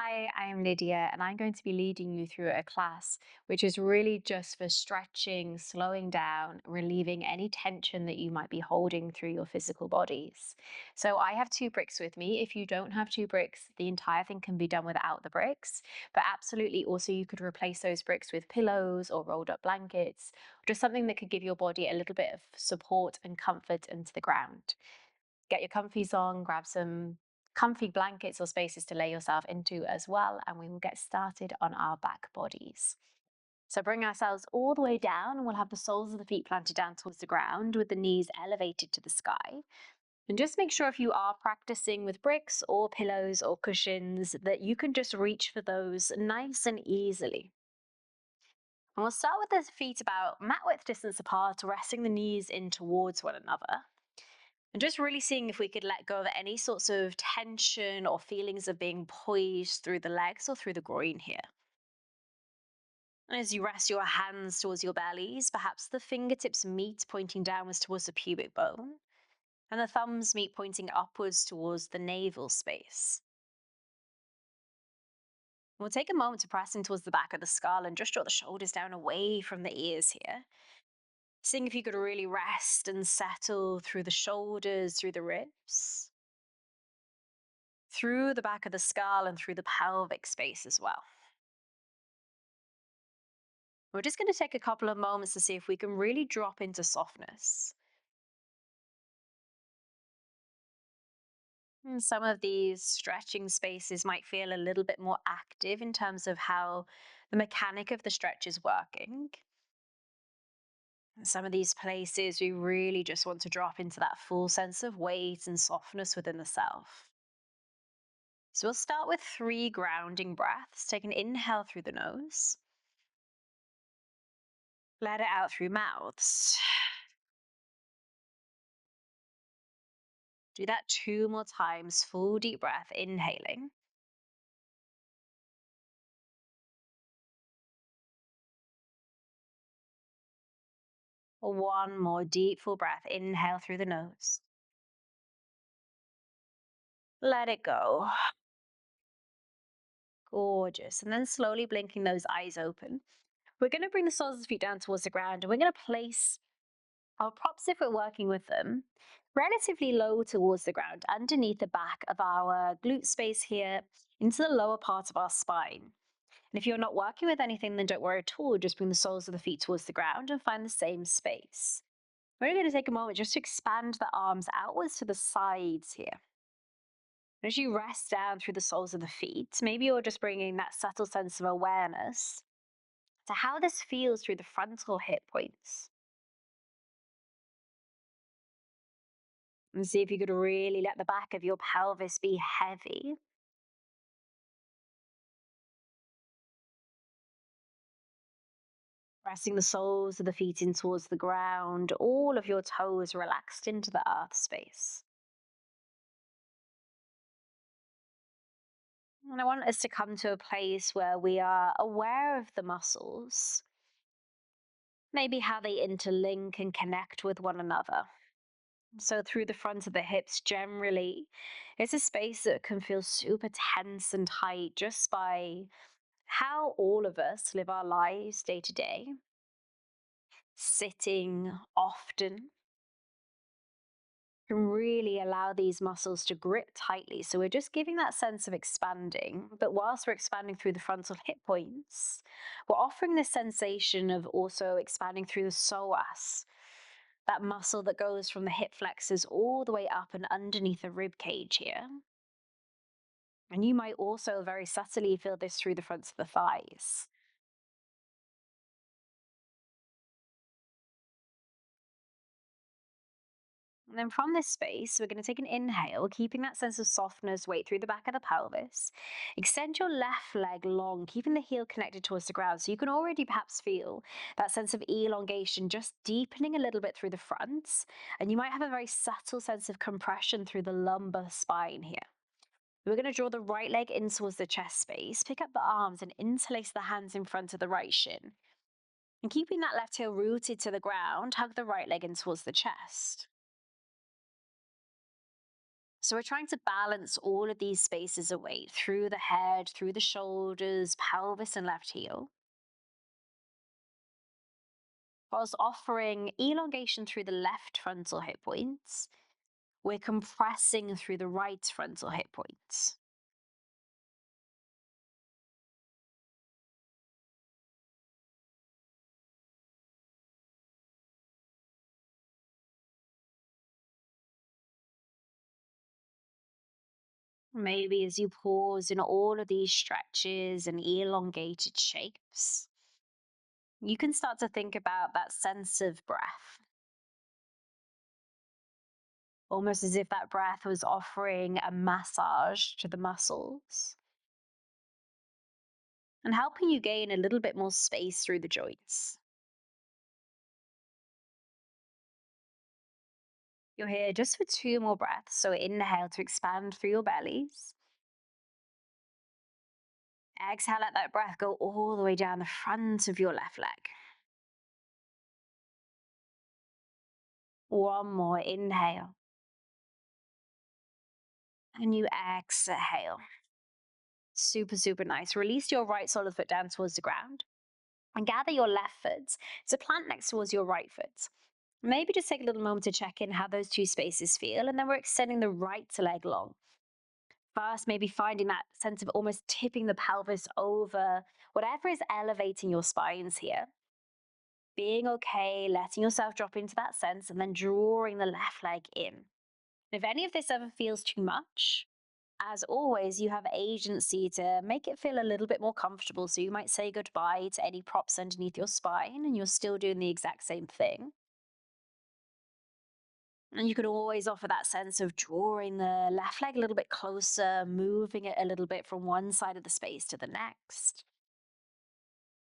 Hi, I'm Lydia, and I'm going to be leading you through a class which is really just for stretching, slowing down, relieving any tension that you might be holding through your physical bodies. So, I have two bricks with me. If you don't have two bricks, the entire thing can be done without the bricks. But absolutely, also, you could replace those bricks with pillows or rolled up blankets, just something that could give your body a little bit of support and comfort into the ground. Get your comfies on, grab some comfy blankets or spaces to lay yourself into as well, and we will get started on our back bodies. So bring ourselves all the way down, and we'll have the soles of the feet planted down towards the ground with the knees elevated to the sky. And just make sure if you are practicing with bricks or pillows or cushions that you can just reach for those nice and easily. And we'll start with the feet about mat width distance apart, resting the knees in towards one another. And just really seeing if we could let go of any sorts of tension or feelings of being poised through the legs or through the groin here. And as you rest your hands towards your bellies, perhaps the fingertips meet pointing downwards towards the pubic bone, and the thumbs meet pointing upwards towards the navel space. We'll take a moment to press in towards the back of the skull and just draw the shoulders down away from the ears here. Seeing if you could really rest and settle through the shoulders, through the ribs, through the back of the skull and through the pelvic space as well. We're just going to take a couple of moments to see if we can really drop into softness. And some of these stretching spaces might feel a little bit more active in terms of how the mechanic of the stretch is working. Some of these places, we really just want to drop into that full sense of weight and softness within the self. So we'll start with 3 grounding breaths. Take an inhale through the nose. Let it out through mouths. Do that 2 more times. Full deep breath, inhaling. One more deep full breath. Inhale through the nose. Let it go. Gorgeous. And then slowly blinking those eyes open. We're going to bring the soles of the feet down towards the ground, and we're going to place our props, if we're working with them, relatively low towards the ground, underneath the back of our glute space here, into the lower part of our spine. And if you're not working with anything, then don't worry at all. Just bring the soles of the feet towards the ground and find the same space. We're going to take a moment just to expand the arms outwards to the sides here. As you rest down through the soles of the feet, maybe you're just bringing that subtle sense of awareness to how this feels through the frontal hip points. And see if you could really let the back of your pelvis be heavy. Pressing the soles of the feet in towards the ground, all of your toes relaxed into the earth space. And I want us to come to a place where we are aware of the muscles, maybe how they interlink and connect with one another. So, through the front of the hips, generally, it's a space that can feel super tense and tight just by how all of us live our lives day to day, sitting often, can really allow these muscles to grip tightly. So we're just giving that sense of expanding, but whilst we're expanding through the frontal hip points, we're offering this sensation of also expanding through the psoas, that muscle that goes from the hip flexors all the way up and underneath the rib cage here. And you might also very subtly feel this through the fronts of the thighs. And then from this space, we're going to take an inhale, keeping that sense of softness, weight through the back of the pelvis. Extend your left leg long, keeping the heel connected towards the ground. So you can already perhaps feel that sense of elongation just deepening a little bit through the front. And you might have a very subtle sense of compression through the lumbar spine here. We're going to draw the right leg in towards the chest space, pick up the arms and interlace the hands in front of the right shin. And keeping that left heel rooted to the ground, hug the right leg in towards the chest. So we're trying to balance all of these spaces of weight through the head, through the shoulders, pelvis, and left heel, whilst offering elongation through the left frontal hip points. We're compressing through the right frontal hip points. Maybe as you pause in all of these stretches and elongated shapes, you can start to think about that sense of breath, almost as if that breath was offering a massage to the muscles and helping you gain a little bit more space through the joints. You're here just for two more breaths. So inhale to expand through your bellies. Exhale, let that breath go all the way down the front of your left leg. One more inhale. And you exhale. Super, super nice. Release your right sole of the foot down towards the ground and gather your left foot to plant next towards your right foot. Maybe just take a little moment to check in how those two spaces feel, and then we're extending the right leg long. First, maybe finding that sense of almost tipping the pelvis over whatever is elevating your spines here. Being okay, letting yourself drop into that sense, and then drawing the left leg in. If any of this ever feels too much, as always, you have agency to make it feel a little bit more comfortable. So you might say goodbye to any props underneath your spine, and you're still doing the exact same thing. And you could always offer that sense of drawing the left leg a little bit closer, moving it a little bit from one side of the space to the next.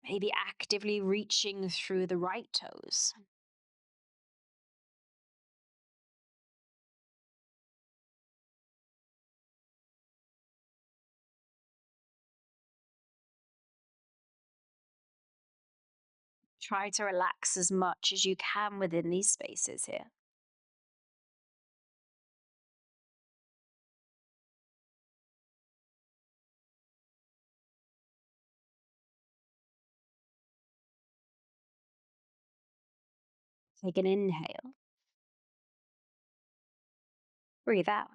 Maybe actively reaching through the right toes. Try to relax as much as you can within these spaces here. Take an inhale, breathe out.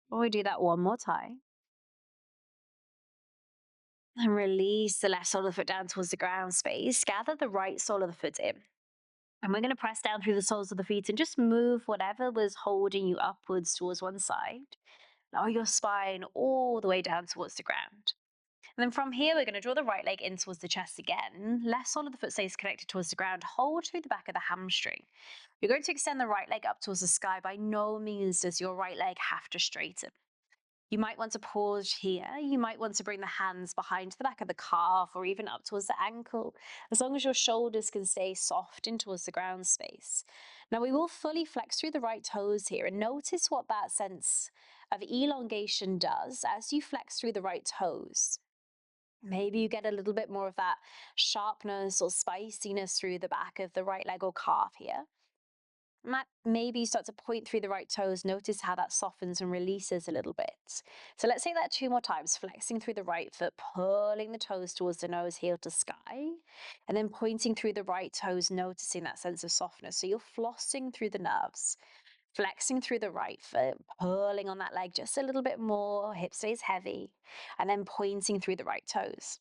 Or we do that one more time. And release the left sole of the foot down towards the ground space. Gather the right sole of the foot in. And we're going to press down through the soles of the feet and just move whatever was holding you upwards towards one side. Lower your spine all the way down towards the ground. And then from here, we're going to draw the right leg in towards the chest again. Left sole of the foot stays connected towards the ground. Hold through the back of the hamstring. You're going to extend the right leg up towards the sky. By no means does your right leg have to straighten. You might want to pause here. You might want to bring the hands behind the back of the calf or even up towards the ankle, as long as your shoulders can stay soft in towards the ground space. Now we will fully flex through the right toes here, and notice what that sense of elongation does as you flex through the right toes. Maybe you get a little bit more of that sharpness or spiciness through the back of the right leg or calf here. Maybe you start to point through the right toes. Notice how that softens and releases a little bit. So let's take that two more times, flexing through the right foot, pulling the toes towards the nose, heel to sky, and then pointing through the right toes, noticing that sense of softness. So you're flossing through the nerves, flexing through the right foot, pulling on that leg just a little bit more, hip stays heavy, and then pointing through the right toes.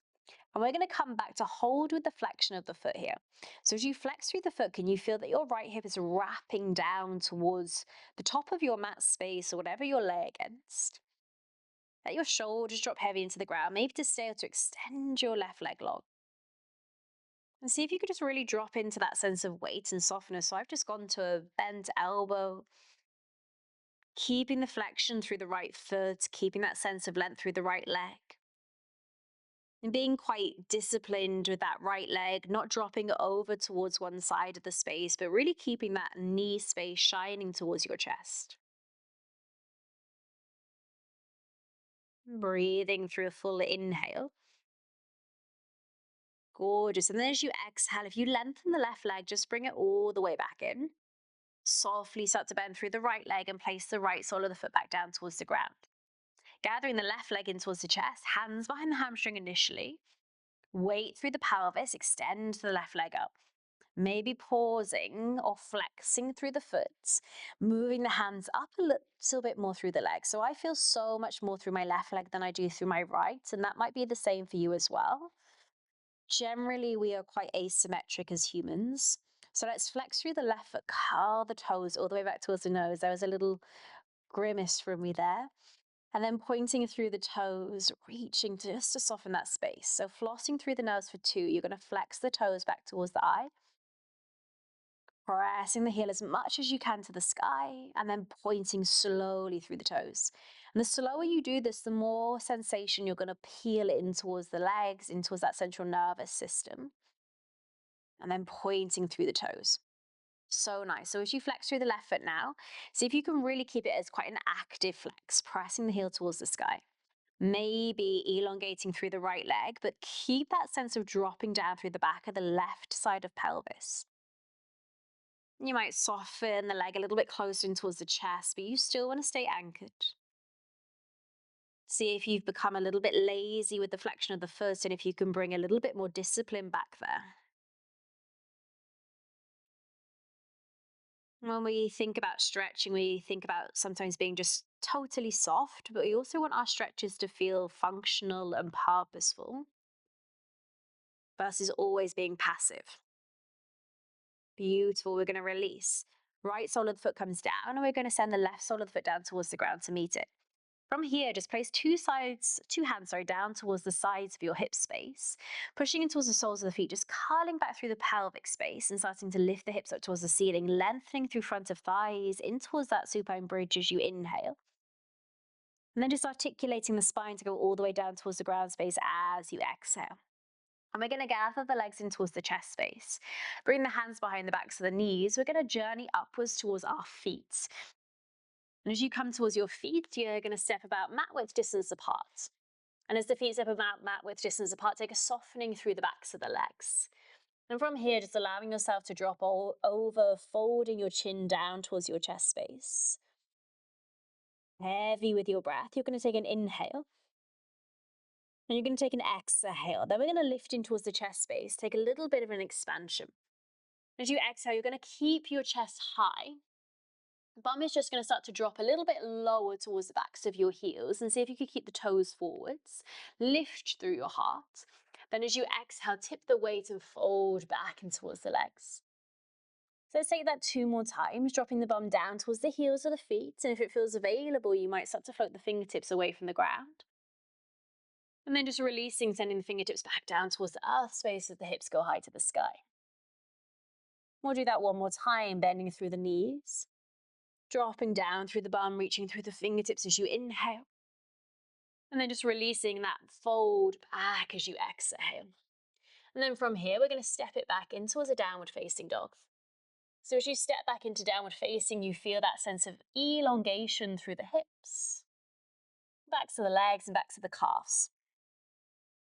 And we're going to come back to hold with the flexion of the foot here. So as you flex through the foot, can you feel that your right hip is wrapping down towards the top of your mat space or whatever you're laying against? Let your shoulders drop heavy into the ground, maybe to stay or to extend your left leg long. And see if you could just really drop into that sense of weight and softness. So I've just gone to a bent elbow, keeping the flexion through the right foot, keeping that sense of length through the right leg. And being quite disciplined with that right leg, not dropping it over towards one side of the space, but really keeping that knee space shining towards your chest. Breathing through a full inhale. Gorgeous. And then as you exhale, if you lengthen the left leg, just bring it all the way back in. Softly start to bend through the right leg and place the right sole of the foot back down towards the ground. Gathering the left leg in towards the chest, hands behind the hamstring initially. Weight through the pelvis, extend the left leg up. Maybe pausing or flexing through the foot, moving the hands up a little bit more through the leg. So I feel so much more through my left leg than I do through my right, and that might be the same for you as well. Generally, we are quite asymmetric as humans. So let's flex through the left foot, curl the toes all the way back towards the nose. There was a little grimace from me there. And then pointing through the toes, reaching just to soften that space. So flossing through the nose for 2, you're going to flex the toes back towards the eye, pressing the heel as much as you can to the sky, and then pointing slowly through the toes. And the slower you do this, the more sensation you're going to peel in towards the legs, in towards that central nervous system, and then pointing through the toes. So nice. So as you flex through the left foot now, see if you can really keep it as quite an active flex, pressing the heel towards the sky. Maybe elongating through the right leg, but keep that sense of dropping down through the back of the left side of pelvis. You might soften the leg a little bit closer in towards the chest, but you still want to stay anchored. See if you've become a little bit lazy with the flexion of the foot and if you can bring a little bit more discipline back there. When we think about stretching, we think about sometimes being just totally soft, but we also want our stretches to feel functional and purposeful versus always being passive. Beautiful. We're going to release. Right sole of the foot comes down, and we're going to send the left sole of the foot down towards the ground to meet it. From here, just place two hands, down towards the sides of your hip space, pushing in towards the soles of the feet, just curling back through the pelvic space and starting to lift the hips up towards the ceiling, lengthening through front of thighs in towards that supine bridge as you inhale. And then just articulating the spine to go all the way down towards the ground space as you exhale. And we're going to gather the legs in towards the chest space. Bring the hands behind the backs of the knees. We're going to journey upwards towards our feet. And as you come towards your feet, you're going to step about mat width distance apart. And as the feet step about mat width distance apart, take a softening through the backs of the legs. And from here, just allowing yourself to drop all over, folding your chin down towards your chest space. Heavy with your breath. You're going to take an inhale. And you're going to take an exhale. Then we're going to lift in towards the chest space. Take a little bit of an expansion. As you exhale, you're going to keep your chest high. The bum is just going to start to drop a little bit lower towards the backs of your heels and see if you could keep the toes forwards. Lift through your heart. Then as you exhale, tip the weight and fold back and towards the legs. So let's take that 2 more times, dropping the bum down towards the heels of the feet. And if it feels available, you might start to float the fingertips away from the ground. And then just releasing, sending the fingertips back down towards the earth space as the hips go high to the sky. We'll do that one more time, bending through the knees. Dropping down through the bum, reaching through the fingertips as you inhale. And then just releasing that fold back as you exhale. And then from here, we're going to step it back in towards a downward facing dog. So as you step back into downward facing, you feel that sense of elongation through the hips, backs of the legs and backs of the calves.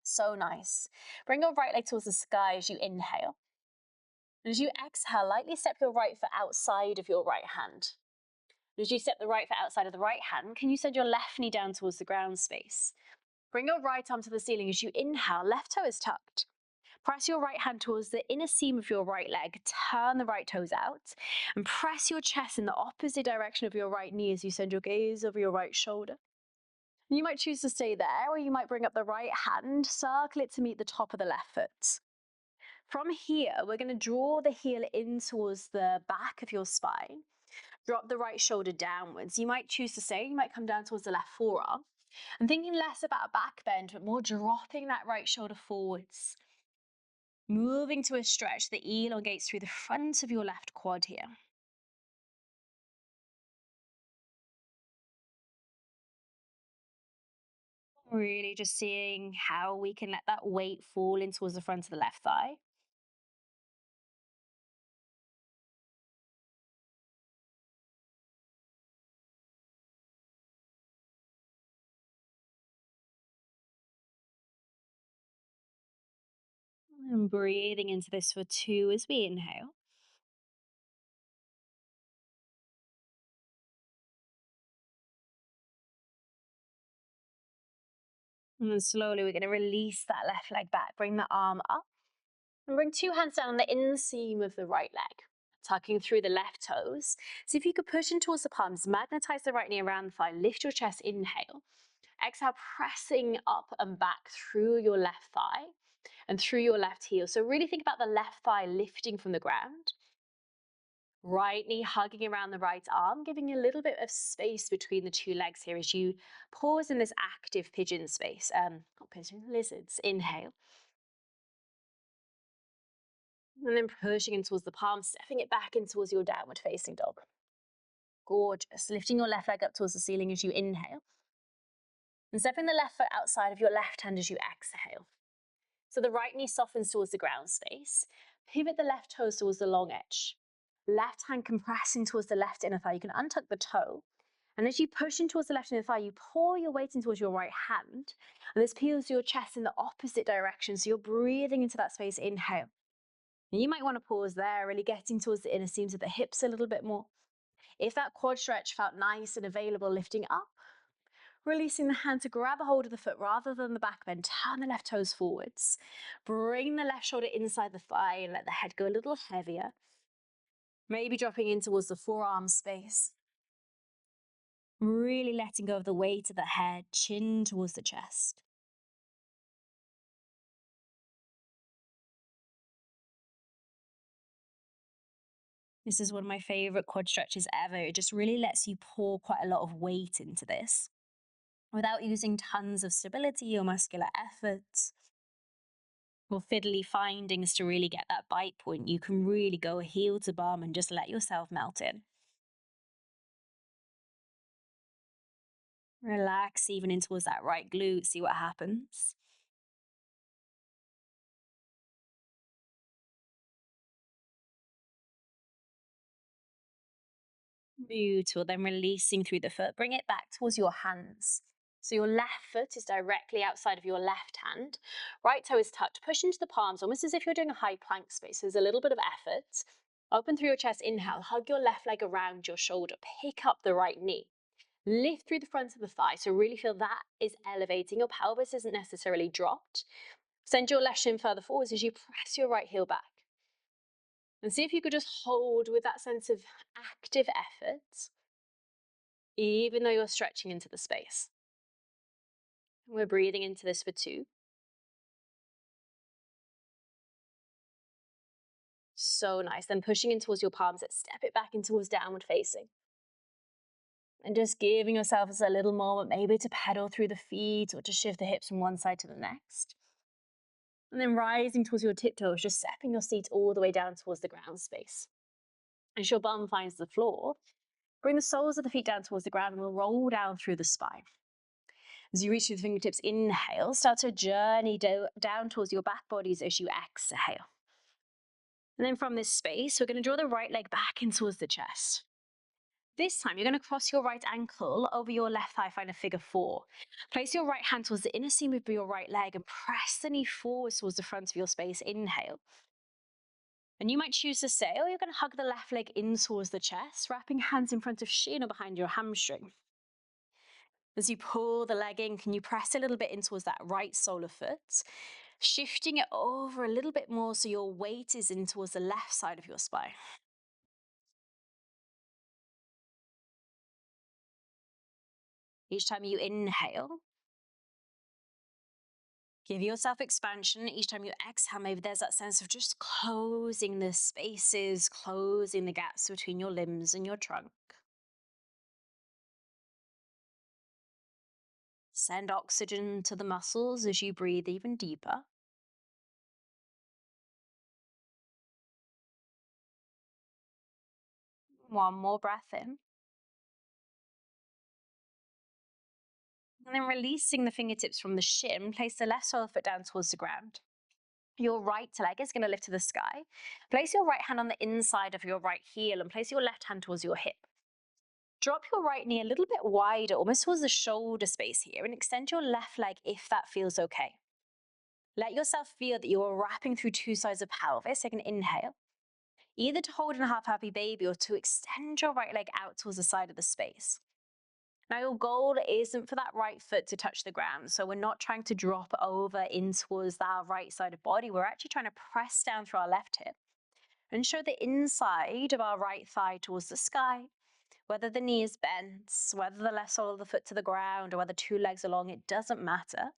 So nice. Bring your right leg towards the sky as you inhale. And as you exhale, lightly step your right foot outside of your right hand. As you step the right foot outside of the right hand, can you send your left knee down towards the ground space? Bring your right arm to the ceiling as you inhale, left toe is tucked. Press your right hand towards the inner seam of your right leg, turn the right toes out, and press your chest in the opposite direction of your right knee as you send your gaze over your right shoulder. You might choose to stay there, or you might bring up the right hand, circle it to meet the top of the left foot. From here, we're going to draw the heel in towards the back of your spine. Drop the right shoulder downwards. You might choose to stay, you might come down towards the left forearm. I'm thinking less about a back bend, but more dropping that right shoulder forwards. Moving to a stretch that elongates through the front of your left quad here. Really just seeing how we can let that weight fall in towards the front of the left thigh. And breathing into this for 2 as we inhale. And then slowly we're going to release that left leg back. Bring the arm up and bring two hands down on the inseam of the right leg, tucking through the left toes. So if you could push in towards the palms, magnetize the right knee around the thigh, lift your chest, inhale. Exhale, pressing up and back through your left thigh and through your left heel. So really think about the left thigh lifting from the ground. Right knee hugging around the right arm, giving you a little bit of space between the two legs here as you pause in this active pigeon space. Not pigeon, lizards. Inhale. And then pushing in towards the palm, stepping it back in towards your downward facing dog. Gorgeous. Lifting your left leg up towards the ceiling as you inhale. And stepping the left foot outside of your left hand as you exhale. So the right knee softens towards the ground space. Pivot the left toes towards the long edge. Left hand compressing towards the left inner thigh. You can untuck the toe. And as you push in towards the left inner thigh, you pour your weight in towards your right hand. And this peels your chest in the opposite direction. So you're breathing into that space. Inhale. And you might want to pause there, really getting towards the inner seams of the hips a little bit more. If that quad stretch felt nice and available, lifting up, releasing the hand to grab a hold of the foot rather than the back bend. Turn the left toes forwards. Bring the left shoulder inside the thigh and let the head go a little heavier. Maybe dropping in towards the forearm space. Really letting go of the weight of the head, chin towards the chest. This is one of my favorite quad stretches ever. It just really lets you pour quite a lot of weight into this without using tons of stability or muscular effort or fiddly findings to really get that bite point. You can really go heel to bum and just let yourself melt in. Relax even in towards that right glute, see what happens. Beautiful. Then releasing through the foot, bring it back towards your hands. So your left foot is directly outside of your left hand. Right toe is tucked. Push into the palms, almost as if you're doing a high plank space. There's a little bit of effort. Open through your chest. Inhale. Hug your left leg around your shoulder. Pick up the right knee. Lift through the front of the thigh. So really feel that is elevating. Your pelvis isn't necessarily dropped. Send your left shin further forwards as you press your right heel back. And see if you could just hold with that sense of active effort, even though you're stretching into the space. We're breathing into this for 2. So nice. Then pushing in towards your palms, let's step it back in towards downward facing. And just giving yourself a little moment, maybe to pedal through the feet or to shift the hips from one side to the next. And then rising towards your tiptoes, just stepping your seat all the way down towards the ground space. As your bum finds the floor, bring the soles of the feet down towards the ground and we'll roll down through the spine. As you reach through the fingertips, inhale, start to journey down towards your back bodies as you exhale. And then from this space, we're going to draw the right leg back in towards the chest. This time, you're going to cross your right ankle over your left thigh, find a figure 4. Place your right hand towards the inner seam of your right leg and press the knee forward towards the front of your space. Inhale. And you might choose to stay, or you're going to hug the left leg in towards the chest, wrapping hands in front of shin or behind your hamstring. As you pull the leg in, can you press a little bit in towards that right solar foot, shifting it over a little bit more so your weight is in towards the left side of your spine. Each time you inhale, give yourself expansion. Each time you exhale, maybe there's that sense of just closing the spaces, closing the gaps between your limbs and your trunk. Send oxygen to the muscles as you breathe even deeper. One more breath in. And then releasing the fingertips from the shin, place the left sole foot down towards the ground. Your right leg is going to lift to the sky. Place your right hand on the inside of your right heel and place your left hand towards your hip. Drop your right knee a little bit wider, almost towards the shoulder space here, and extend your left leg if that feels okay. Let yourself feel that you are wrapping through two sides of pelvis. Take an inhale, either to hold in a half happy baby or to extend your right leg out towards the side of the space. Now, your goal isn't for that right foot to touch the ground. So, we're not trying to drop over in towards our right side of body. We're actually trying to press down through our left hip and show the inside of our right thigh towards the sky. Whether the knee is bent, whether the left sole of the foot to the ground, or whether two legs are long, it doesn't matter.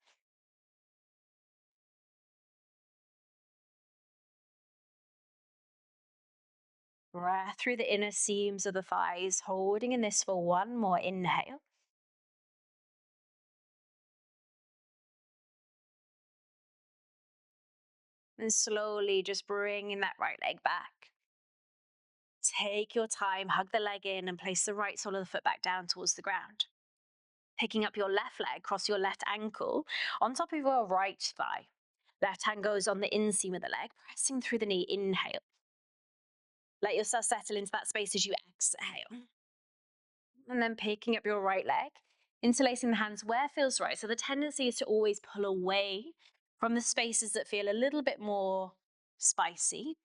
Breath through the inner seams of the thighs, holding in this for one more inhale. And slowly just bringing that right leg back. Take your time, hug the leg in, and place the right sole of the foot back down towards the ground. Picking up your left leg, cross your left ankle on top of your right thigh. Left hand goes on the inseam of the leg, pressing through the knee. Inhale. Let yourself settle into that space as you exhale. And then picking up your right leg, interlacing the hands where feels right. So the tendency is to always pull away from the spaces that feel a little bit more spicy,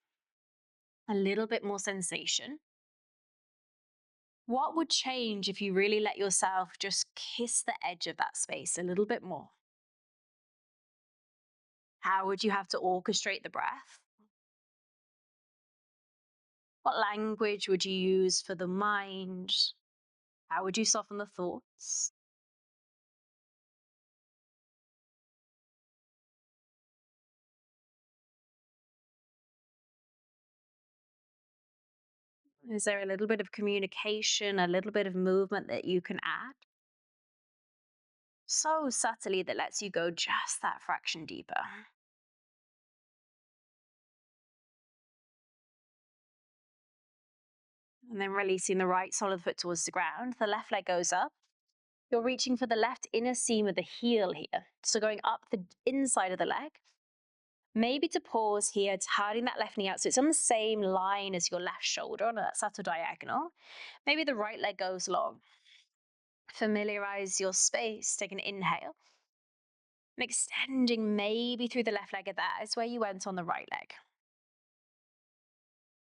a little bit more sensation. What would change if you really let yourself just kiss the edge of that space a little bit more? How would you have to orchestrate the breath? What language would you use for the mind? How would you soften the thoughts? Is there a little bit of communication, a little bit of movement that you can add? So subtly that lets you go just that fraction deeper. And then releasing the right sole of the foot towards the ground. The left leg goes up. You're reaching for the left inner seam of the heel here. So going up the inside of the leg. Maybe to pause here, turning that left knee out so it's on the same line as your left shoulder on a subtle diagonal. Maybe the right leg goes long. Familiarize your space. Take an inhale. And extending maybe through the left leg at that is where you went on the right leg.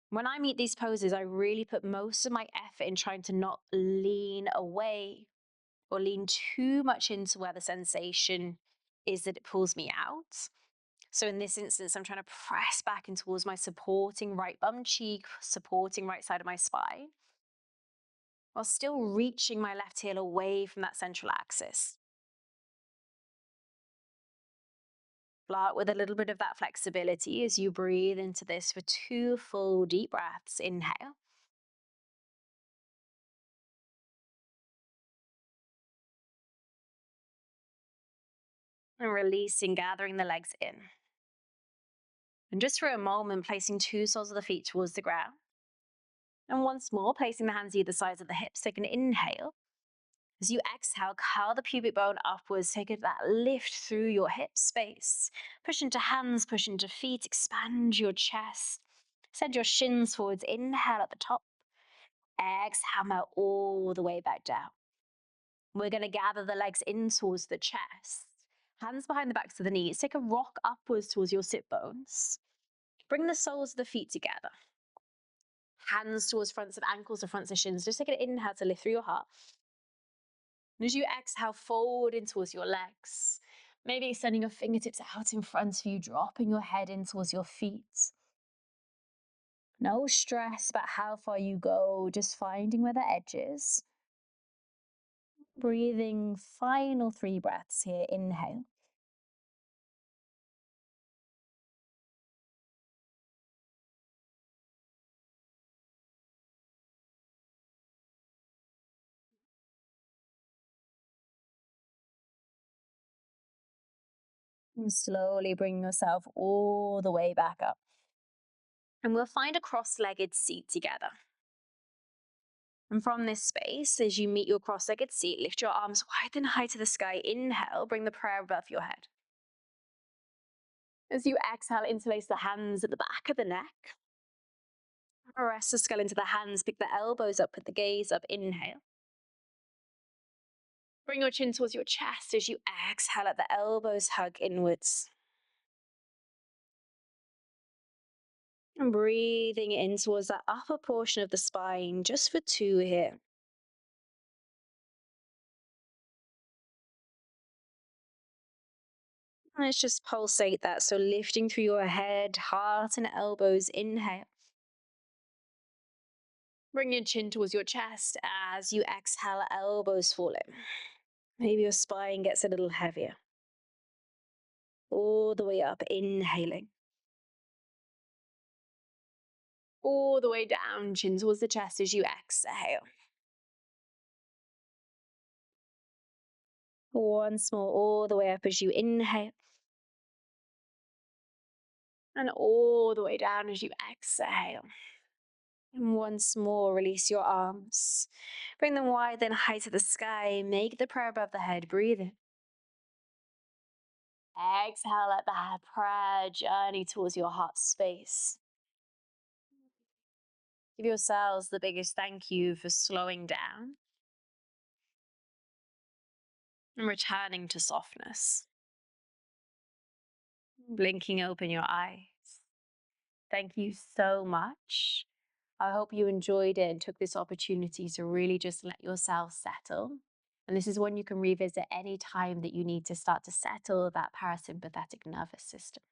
When I meet these poses, I really put most of my effort in trying to not lean away or lean too much into where the sensation is that it pulls me out. So in this instance, I'm trying to press back in towards my supporting right bum cheek, supporting right side of my spine, while still reaching my left heel away from that central axis. Flat with a little bit of that flexibility as you breathe into this for 2 full deep breaths. Inhale. And releasing, gathering the legs in. And just for a moment, placing 2 soles of the feet towards the ground. And once more, placing the hands either sides of the hips. Take an inhale. As you exhale, curl the pubic bone upwards. Take that lift through your hip space. Push into hands, push into feet. Expand your chest. Send your shins forwards. Inhale at the top. Exhale, melt all the way back down. We're going to gather the legs in towards the chest. Hands behind the backs of the knees. Take a rock upwards towards your sit bones. Bring the soles of the feet together. Hands towards fronts of ankles or fronts of shins. Just take an inhale to lift through your heart. And as you exhale, fold in towards your legs. Maybe extending your fingertips out in front of you, dropping your head in towards your feet. No stress about how far you go, just finding where the edge is. Breathing, final 3 breaths here. Inhale. And slowly bring yourself all the way back up. And we'll find a cross-legged seat together. And from this space, as you meet your cross-legged seat, lift your arms wide and high to the sky. Inhale, bring the prayer above your head. As you exhale, interlace the hands at the back of the neck. Press the skull into the hands, pick the elbows up, put the gaze up. Inhale. Bring your chin towards your chest as you exhale, let the elbows hug inwards. And breathing in towards that upper portion of the spine, just for 2 here. Let's just pulsate that. So lifting through your head, heart, and elbows. Inhale. Bring your chin towards your chest as you exhale, elbows fall in. Maybe your spine gets a little heavier. All the way up, inhaling. All the way down, chin towards the chest as you exhale. Once more, all the way up as you inhale. And all the way down as you exhale. And once more, release your arms. Bring them wide, then high to the sky. Make the prayer above the head. Breathe in. Exhale, let the prayer journey towards your heart space. Give yourselves the biggest thank you for slowing down and returning to softness. Blinking open your eyes. Thank you so much. I hope you enjoyed it and took this opportunity to really just let yourself settle. And this is one you can revisit any time that you need to start to settle that parasympathetic nervous system.